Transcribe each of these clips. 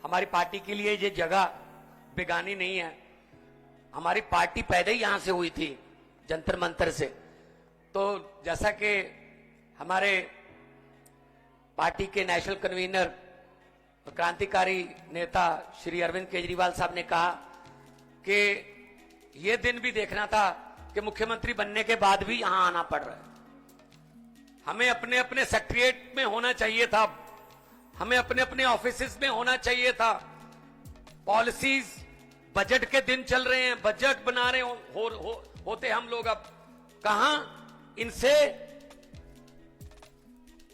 हमारी पार्टी के लिए ये जगह बेगानी नहीं है। हमारी पार्टी पैदा ही यहां से हुई थी, जंतर मंतर से। तो जैसा कि हमारे पार्टी के नेशनल कन्वीनर और क्रांतिकारी नेता श्री अरविंद केजरीवाल साहब ने कहा कि यह दिन भी देखना था कि मुख्यमंत्री बनने के बाद भी यहां आना पड़ रहा है। हमें अपने अपने सेक्रेटरिएट में होना चाहिए था, हमें अपने अपने ऑफिसेज में होना चाहिए था। पॉलिसीज, बजट के दिन चल रहे हैं, बजट बना रहे होते हम लोग। अब कहां इनसे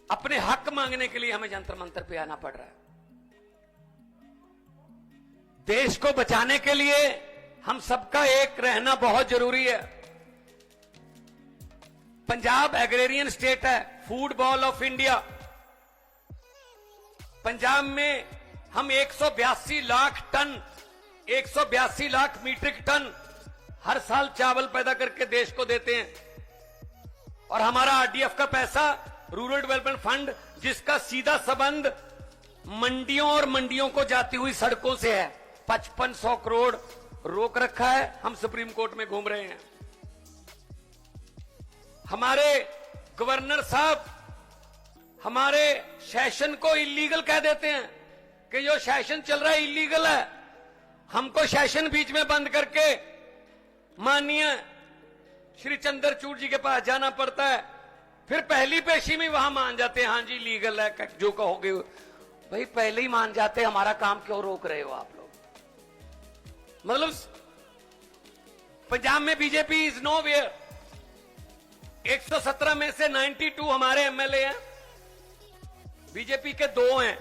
अपने हक मांगने के लिए हमें जंतर मंतर पे आना पड़ रहा है। देश को बचाने के लिए हम सबका एक रहना बहुत जरूरी है। पंजाब एग्रेरियन स्टेट है, food bowl of India. Punjab में हम 182 lakh ton, 182 lakh metric ton हर साल चावल पैदा करके देश को देते हैं। और हमारा आरडीएफ का पैसा, रूरल डेवलपमेंट फंड, जिसका सीधा संबंध मंडियों और मंडियों को जाती हुई सड़कों से है, 5500 करोड़ रोक रखा है। हम सुप्रीम कोर्ट में घूम रहे हैं। हमारे गवर्नर साहब हमारे सेशन को इलीगल कह देते हैं कि जो सेशन चल रहा है इलीगल है। हमको सेशन बीच में बंद करके माननीय श्री चंद्रचूड़ जी के पास जाना पड़ता है। फिर पहली पेशी में वहां मान जाते हैं, हाँ जी लीगल है, जो कहोगे। भाई पहले ही मान जाते, हमारा काम क्यों रोक रहे हो आप लोग? मतलब पंजाब में बीजेपी इज नो वेयर। 117 में से 92 हमारे एमएलए हैं, बीजेपी के 2 हैं।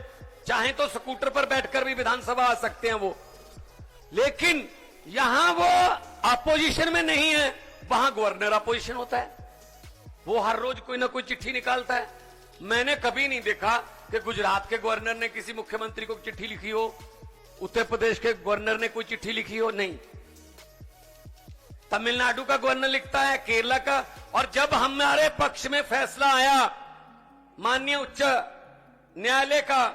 चाहे तो स्कूटर पर बैठकर भी विधानसभा आ सकते हैं वो, लेकिन यहां वो अपोजिशन में नहीं है। वहां गवर्नर अपोजिशन होता है, वो हर रोज कोई ना कोई चिट्ठी निकालता है। मैंने कभी नहीं देखा कि गुजरात के गवर्नर ने किसी मुख्यमंत्री को चिट्ठी लिखी हो, उत्तर प्रदेश के गवर्नर ने कोई चिट्ठी लिखी हो, नहीं। तमिलनाडु का गवर्नर लिखता है, केरला का। और जब हमारे पक्ष में फैसला आया माननीय उच्च न्यायालय का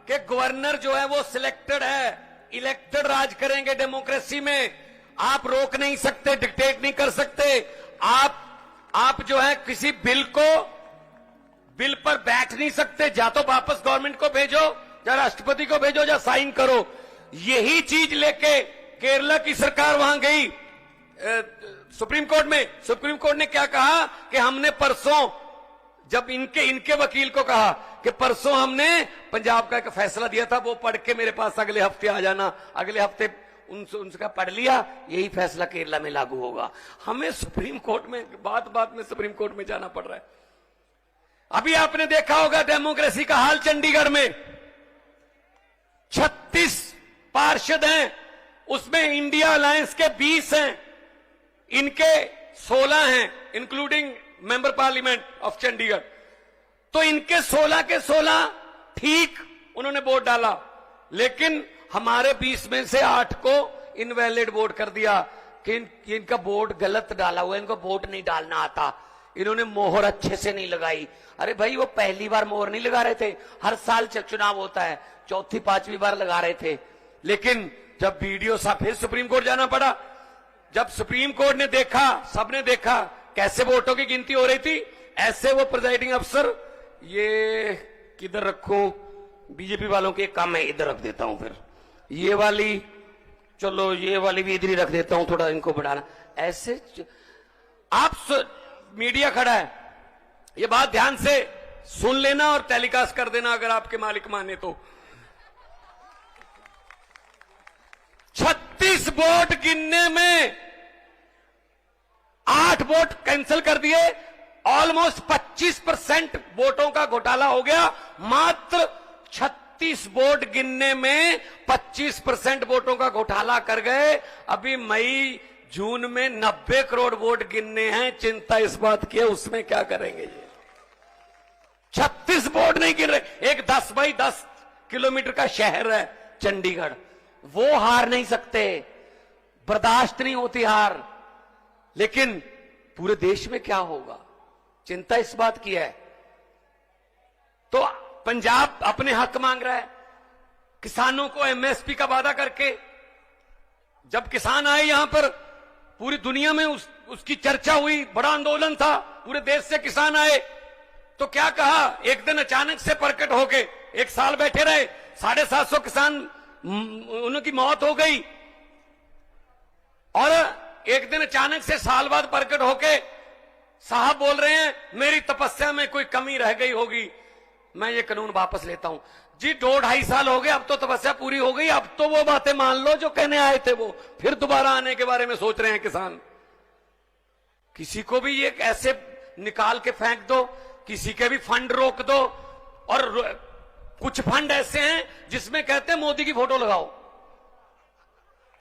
कि गवर्नर जो है वो सिलेक्टेड है, इलेक्टेड राज करेंगे डेमोक्रेसी में, आप रोक नहीं सकते, डिक्टेट नहीं कर सकते। आप जो है किसी बिल पर बैठ नहीं सकते, जा तो वापस गवर्नमेंट को भेजो, या राष्ट्रपति को भेजो, या साइन करो। यही चीज लेके केरला की सरकार वहां गई सुप्रीम कोर्ट में। सुप्रीम कोर्ट ने क्या कहा कि हमने परसों, जब इनके वकील को कहा कि परसों हमने पंजाब का एक फैसला दिया था, वो पढ़ के मेरे पास अगले हफ्ते आ जाना। अगले हफ्ते उनका पढ़ लिया, यही फैसला केरला में लागू होगा। हमें सुप्रीम कोर्ट में बात में सुप्रीम कोर्ट में जाना पड़ रहा है। अभी आपने देखा होगा डेमोक्रेसी का हाल चंडीगढ़ में। 36 पार्षद हैं, उसमें इंडिया अलायंस के 20 हैं, इनके 16 हैं, including member parliament of Chandigarh. तो इनके 16 के 16 ठीक उन्होंने वोट डाला, लेकिन हमारे 20 में से 8 को इनवैलिड वोट कर दिया कि इनका वोट गलत डाला हुआ है, इनको वोट नहीं डालना आता, इन्होंने मोहर अच्छे से नहीं लगाई। अरे भाई वो पहली बार मोहर नहीं लगा रहे थे, हर साल चुनाव होता है, चौथी पांचवी बार लगा रहे थे। लेकिन जब वीडियो साहब फिर सुप्रीम कोर्ट जाना पड़ा। जब सुप्रीम कोर्ट ने देखा, सबने देखा कैसे वोटों की गिनती हो रही थी, ऐसे वो प्रिजाइडिंग अफसर, ये किधर रखो, बीजेपी वालों के काम है, इधर रख देता हूं, फिर ये वाली, चलो ये वाली भी इधर ही रख देता हूं, थोड़ा इनको बढ़ाना। ऐसे आप मीडिया खड़ा है, ये बात ध्यान से सुन लेना और टेलीकास्ट कर देना अगर आपके मालिक माने तो। 36 वोट गिनने में 8 वोट कैंसिल कर दिए। ऑलमोस्ट 25% वोटों का घोटाला हो गया। मात्र 36 वोट गिनने में 25% वोटों का घोटाला कर गए। अभी मई जून में 90 करोड़ वोट गिनने हैं। चिंता इस बात की है, उसमें क्या करेंगे ये? 36 वोट नहीं गिन रहे। एक 10 बाई 10 किलोमीटर का शहर है चंडीगढ़, वो हार नहीं सकते, बर्दाश्त नहीं होती हार। लेकिन पूरे देश में क्या होगा, चिंता इस बात की है। तो पंजाब अपने हक मांग रहा है, किसानों को एमएसपी का वादा करके। जब किसान आए यहां पर, पूरी दुनिया में उसकी चर्चा हुई, बड़ा आंदोलन था, पूरे देश से किसान आए, तो क्या कहा, एक दिन अचानक से प्रकट होके 1 साल बैठे रहे, 750 किसान उनकी मौत हो गई, और एक दिन अचानक से साल बाद प्रकट होके साहब बोल रहे हैं मेरी तपस्या में कोई कमी रह गई होगी, मैं ये कानून वापस लेता हूं। जी 2-2.5 साल हो गए, अब तो तपस्या पूरी हो गई, अब तो वो बातें मान लो जो कहने आए थे, वो फिर दोबारा आने के बारे में सोच रहे हैं किसान। किसी को भी ये ऐसे निकाल के फेंक दो, किसी के भी फंड रोक दो, और कुछ फंड ऐसे हैं जिसमें कहते हैं मोदी की फोटो लगाओ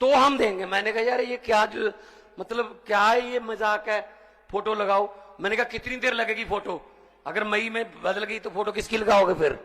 तो हम देंगे। मैंने कहा यार ये क्या मतलब क्या है, ये मजाक है, फोटो लगाओ। मैंने कहा कितनी देर लगेगी फोटो, अगर मई में बदल गई तो फोटो किसकी लगाओगे फिर।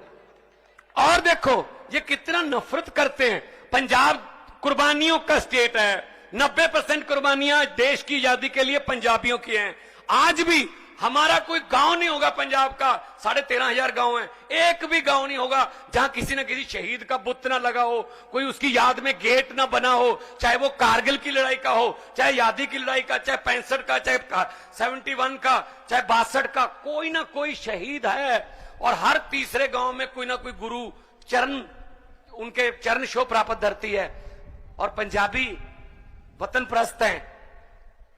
और देखो ये कितना नफरत करते हैं। पंजाब कुर्बानियों का स्टेट है, 90% कुर्बानियां देश की आजादी के लिए पंजाबियों की हैं। आज भी हमारा कोई गांव नहीं होगा पंजाब का, 13,500 गांव हैं, एक भी गांव नहीं होगा जहां किसी न किसी शहीद का बुत ना लगा हो, कोई उसकी याद में गेट ना बना हो, चाहे वो कारगिल की लड़ाई का हो, चाहे आजादी की लड़ाई का, चाहे 65 का, चाहे 71 का, चाहे 62 का, कोई ना कोई शहीद है। और हर तीसरे गांव में कोई ना कोई गुरु चरण, उनके चरण शो प्राप्त धरती है। और पंजाबी वतन प्रस्त हैं,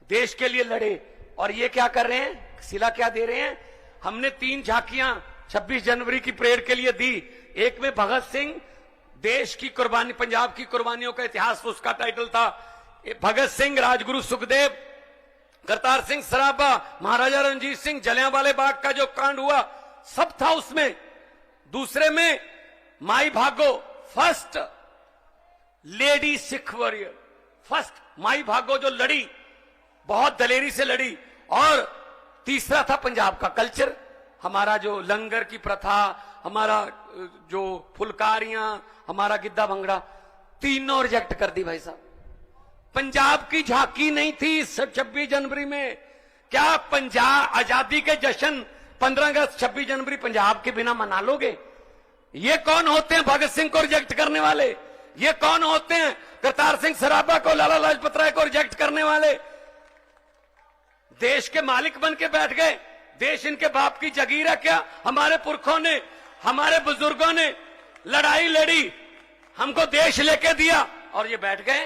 देश के लिए लड़े, और ये क्या कर रहे हैं, सिला क्या दे रहे हैं। हमने 3 झांकियां 26 जनवरी की परेड के लिए दी। एक में भगत सिंह, देश की कुर्बानी, पंजाब की कुर्बानियों का इतिहास, उसका टाइटल था। भगत सिंह, राजगुरु सुखदेव, करतार सिंह सराभा, महाराजा रणजीत सिंह, जलियांवाले बाग का जो कांड हुआ सब था उसमें। दूसरे में माई भागो, first lady Sikh warrior, first my भागो जो लड़ी, बहुत दलेरी से लड़ी। और तीसरा था पंजाब का कल्चर, हमारा जो लंगर की प्रथा, हमारा जो फुलकारियां, हमारा गिद्दा भंगड़ा, तीनों रिजेक्ट कर दी भाई साहब। पंजाब की झांकी नहीं थी 26 जनवरी में। क्या पंजाब आजादी के जश्न 15 अगस्त 26 जनवरी पंजाब के बिना मना लोगे? ये कौन होते हैं भगत सिंह को रिजेक्ट करने वाले? ये कौन होते हैं करतार सिंह सराभा को, लाला लाजपत राय को रिजेक्ट करने वाले? देश के मालिक बन के बैठ गए। देश इनके बाप की जगीर है क्या? हमारे पुरखों ने, हमारे बुजुर्गों ने लड़ाई लड़ी, हमको देश लेके दिया, और ये बैठ गए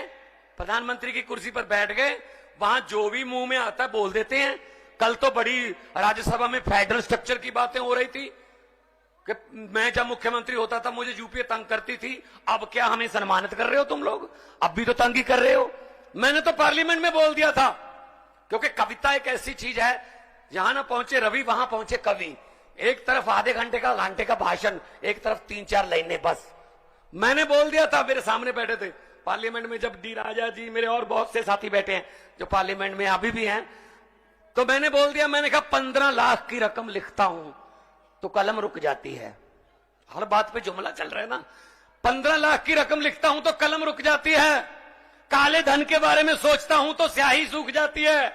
प्रधानमंत्री की कुर्सी पर बैठ गए। वहां जो भी मुंह में आता है बोल देते हैं। कल तो बड़ी राज्यसभा में फेडरल स्ट्रक्चर की बातें हो रही थी कि मैं जब मुख्यमंत्री होता था मुझे यूपीए तंग करती थी, अब क्या हमें सम्मानित कर रहे हो तुम लोग? अब भी तो तंग ही कर रहे हो। मैंने तो पार्लियामेंट में बोल दिया था, क्योंकि कविता एक ऐसी चीज है, जहां ना पहुंचे रवि वहां पहुंचे कवि। एक तरफ आधे घंटे का भाषण, एक तरफ 3-4 लाइनें बस। मैंने बोल दिया था, मेरे सामने बैठे थे पार्लियामेंट में, जब डी राजा जी, मेरे और बहुत से साथी बैठे हैं जो पार्लियामेंट में अभी भी हैं, तो मैंने बोल दिया, मैंने कहा 15 लाख की रकम लिखता हूं तो कलम रुक जाती है। हर बात पे जुमला चल रहा है ना। 15 लाख की रकम लिखता हूं तो कलम रुक जाती है। काले धन के बारे में सोचता हूं तो स्याही सूख जाती है।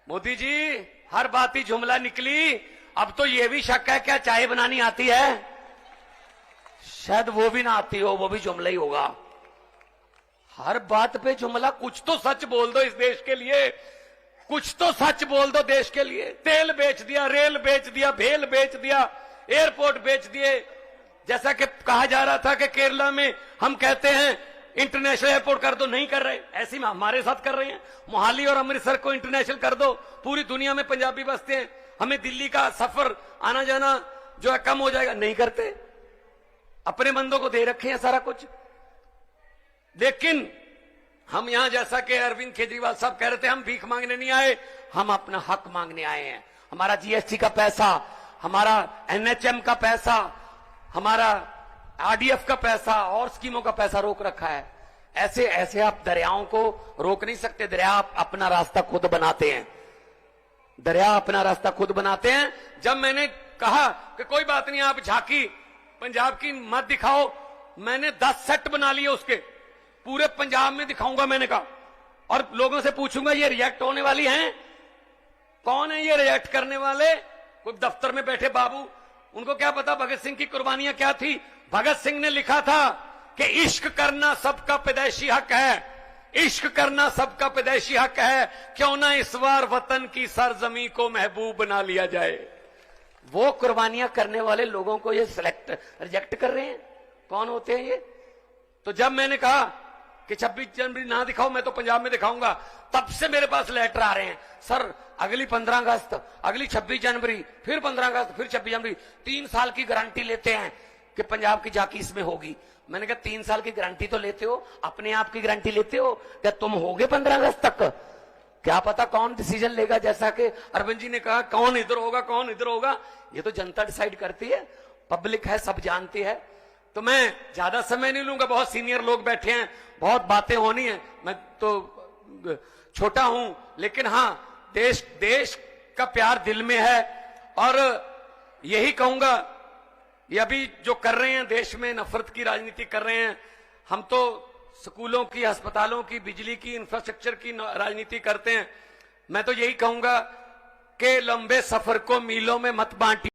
मोदी जी हर बात ही जुमला निकली। अब तो यह भी शक है क्या चाय बनानी आती है? शायद वो भी ना आती हो, वो भी जुमला ही होगा। हर बात पे जुमला। कुछ तो सच बोल दो इस देश के लिए, कुछ तो सच बोल दो देश के लिए। तेल बेच दिया, रेल बेच दिया, भेल बेच दिया, एयरपोर्ट बेच दिए। जैसा कि कहा जा रहा था कि केरला में हम कहते हैं इंटरनेशनल एयरपोर्ट कर दो, नहीं कर रहे, ऐसे में हमारे साथ कर रहे हैं। मोहाली और अमृतसर को इंटरनेशनल कर दो, पूरी दुनिया में पंजाबी बसते हैं, हमें दिल्ली का सफर आना जाना जो है कम हो जाएगा, नहीं करते। अपने बंदों को दे रखे हैं सारा कुछ। लेकिन हम यहां, जैसा कि अरविंद केजरीवाल साहब कह रहे थे, हम भीख मांगने नहीं आए, हम अपना हक मांगने आए हैं। हमारा जीएसटी का पैसा, हमारा एनएचएम का पैसा, हमारा आरडीएफ का पैसा और स्कीमों का पैसा रोक रखा है। ऐसे ऐसे आप दरियाओं को रोक नहीं सकते। दरिया अपना रास्ता खुद बनाते हैं, दरिया अपना रास्ता खुद बनाते हैं। जब मैंने कहा कि कोई बात नहीं, आप झांकी पंजाब की मत दिखाओ, मैंने 10 सेट बना लिए उसके, पूरे पंजाब में दिखाऊंगा मैंने कहा, और लोगों से पूछूंगा ये रिएक्ट होने वाली हैं? कौन है ये रिएक्ट करने वाले? कोई दफ्तर में बैठे बाबू, उनको क्या पता भगत सिंह की कुर्बानियां क्या थी? भगत सिंह ने लिखा था कि इश्क करना सबका पैदाइशी हक है, इश्क करना सबका पैदाइशी हक है, क्यों ना इस बार वतन की सरजमी को महबूब बना लिया जाए। वो कुर्बानियां करने वाले लोगों को ये रिजेक्ट कर रहे हैं, कौन होते हैं ये? तो जब मैंने कहा कि 26 जनवरी ना दिखाओ, मैं तो पंजाब में दिखाऊंगा, तब से मेरे पास लेटर आ रहे हैं, सर अगली 15 अगस्त, अगली 26 जनवरी, फिर 15 अगस्त, फिर 26 जनवरी, 3 साल की गारंटी लेते हैं कि पंजाब की झांकी इसमें होगी। मैंने कहा 3 साल की गारंटी तो लेते हो, अपने आप की गारंटी लेते हो क्या? तुम होगे 15 अगस्त तक? क्या पता कौन डिसीजन लेगा, जैसा कि अरविंद जी ने कहा कौन इधर होगा कौन इधर होगा, ये तो जनता डिसाइड करती है, पब्लिक है, सब जानती है। तो मैं ज्यादा समय नहीं लूंगा, बहुत सीनियर लोग बैठे हैं, बहुत बातें होनी है, मैं तो छोटा हूं, लेकिन हां देश का प्यार दिल में है। और यही कहूंगा, ये अभी जो कर रहे हैं देश में नफरत की राजनीति कर रहे हैं, हम तो स्कूलों की, अस्पतालों की, बिजली की, इंफ्रास्ट्रक्चर की राजनीति करते हैं। मैं तो यही कहूंगा कि लंबे सफर को मीलों में मत बांटिए।